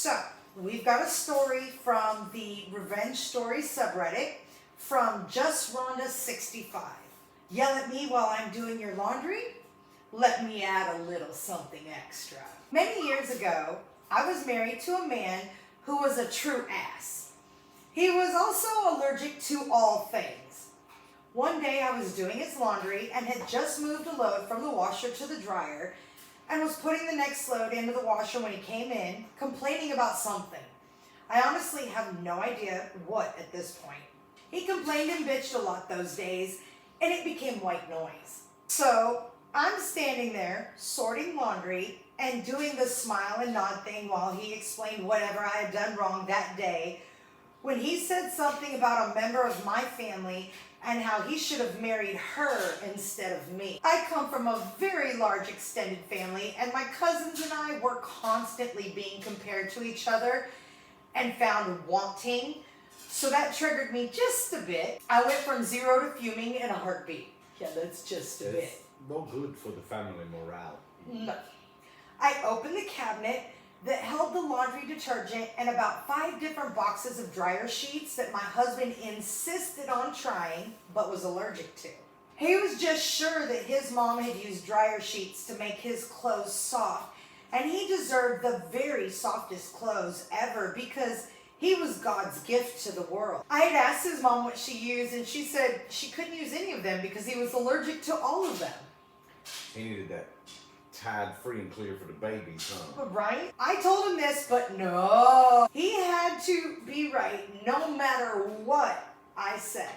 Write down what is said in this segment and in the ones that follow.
So, we've got a story from the Revenge Stories subreddit from Just Rhonda 65. Yell at me while I'm doing your laundry? Let me add a little something extra. Many years ago, I was married to a man who was a true ass. He was also allergic to all things. One day I was doing his laundry and had just moved a load from the washer to the dryer and was putting the next load into the washer when he came in, complaining about something. I honestly have no idea what at this point. He complained and bitched a lot those days, and it became white noise. So I'm standing there sorting laundry and doing the smile and nod thing while he explained whatever I had done wrong that day, when he said something about a member of my family and how he should have married her instead of me. I come from a very large extended family, and my cousins and I were constantly being compared to each other and found wanting. So that triggered me just a bit. I went from 0 to fuming in a heartbeat. Yeah, that's just a bit. No good for the family morale. No. I opened the cabinet that held the laundry detergent and about 5 different boxes of dryer sheets that my husband insisted on trying but was allergic to. He was just sure that his mom had used dryer sheets to make his clothes soft, and he deserved the very softest clothes ever because he was God's gift to the world. I had asked his mom what she used, and she said she couldn't use any of them because he was allergic to all of them. He needed that Tide free and clear for the babies, huh? Right? I told him this, but no. He had to be right no matter what I said.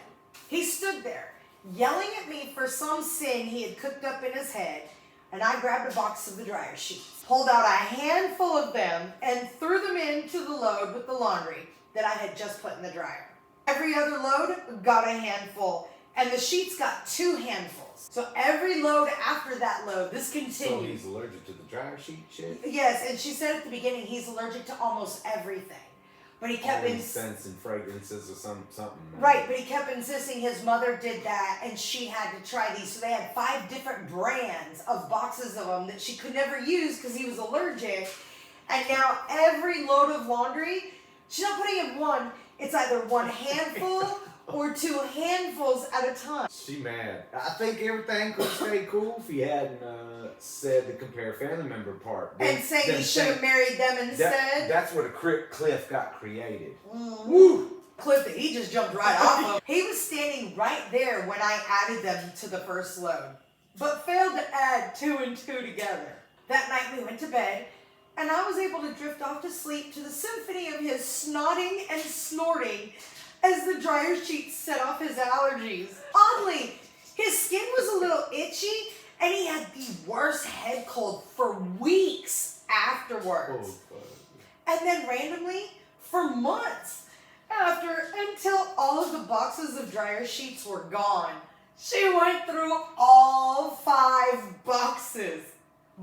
He stood there, yelling at me for some sin he had cooked up in his head, and I grabbed a box of the dryer sheets, pulled out a handful of them, and threw them into the load with the laundry that I had just put in the dryer. Every other load got a handful, and the sheets got 2 handfuls. So every load after that load, this continued. So he's allergic to the dryer sheet shit? Yes, and she said at the beginning he's allergic to almost everything. But he kept scents and fragrances or something. Right, but he kept insisting his mother did that and she had to try these. So they had 5 different brands of boxes of them that she could never use because he was allergic. And now every load of laundry, she's not putting in one. It's either 1 handful or 2 handfuls at a time. She mad. I think everything could stay cool if he hadn't said the compare family member part. And saying he should have married them instead. That's where the cliff got created. Mm-hmm. Woo! Cliff that he just jumped right off of. He was standing right there when I added them to the first load, but failed to add 2 and 2 together. That night we went to bed, and I was able to drift off to sleep to the symphony of his snotting and snorting as the dryer sheets set off his allergies. Oddly, his skin was a little itchy, and he had the worst head cold for weeks afterwards. And then randomly, for months after, until all of the boxes of dryer sheets were gone. She went through all 5 boxes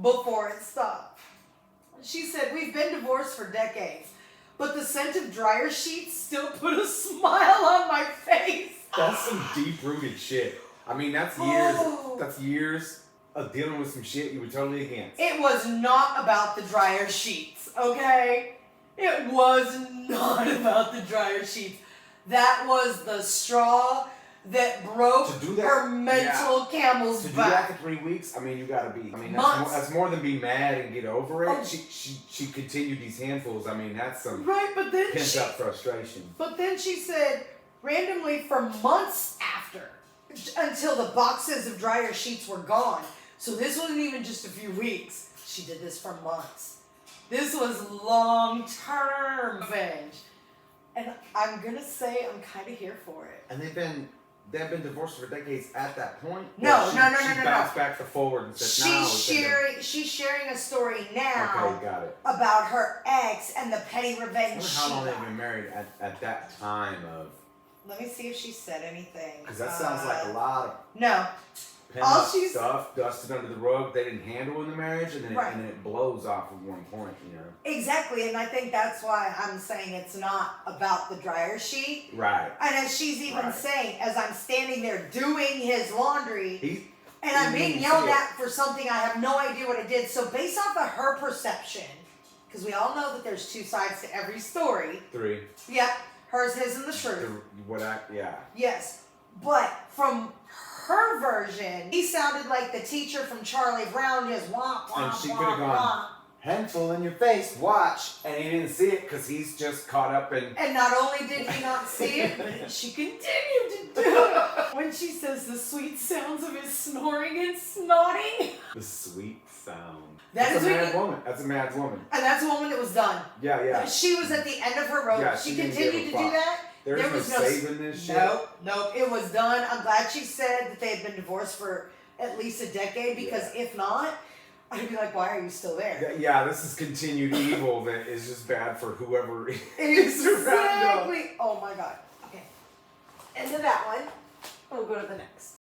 before it stopped. She said, "We've been divorced for decades, but the scent of dryer sheets still put a smile on my face." That's some deep-rooted shit. I mean, that's years of dealing with some shit you were totally against. It was not about the dryer sheets, okay? It was not about the dryer sheets. That was the straw that broke her mental camel's back. To do that for 3 weeks, I mean, you gotta be, that's more than be mad and get over it. Oh. She continued these handfuls. I mean, that's some pent up frustration. But then she said, randomly for months after, until the boxes of dryer sheets were gone. So this wasn't even just a few weeks. She did this for months. This was long-term revenge. And I'm gonna say I'm kind of here for it. And they've been divorced for decades at that point? No. She bounced back forward and said, She's sharing a story now. Okay, got it. About her ex and the petty revenge she got. How long they've been married at that time of... Let me see if she said anything. Because that sounds like a lot of... No. All stuff dusted under the rug they didn't handle in the marriage, and then it blows off at one point, you know. Exactly, and I think that's why I'm saying it's not about the dryer sheet. Right. And as she's even saying, as I'm standing there doing his laundry, and I'm being yelled at for something I have no idea what I did. So based off of her perception, because we all know that there's 2 sides to every story. 3. Yep, hers, his, and the truth. Yeah. Yes, but from her version, he sounded like the teacher from Charlie Brown, just womp, womp, And she womp, could have gone, womp. handful in your face, watch. And he didn't see it because he's just caught up in... And not only did he not see it, but she continued to do it. When she says the sweet sounds of his snoring and snotting. The sweet sound. That's a mad woman. That's a mad woman. And that's a woman that was done. Yeah, yeah. She was at the end of her rope. Yeah, she didn't continued give a to do fuck. that. There was no saving this shit. Nope. It was done. I'm glad she said that they had been divorced for at least a decade, because if not, I'd be like, why are you still there? Yeah, this is continued evil that is just bad for whoever is Exactly. around them. Oh my God. Okay. End of that one. We'll go to the next.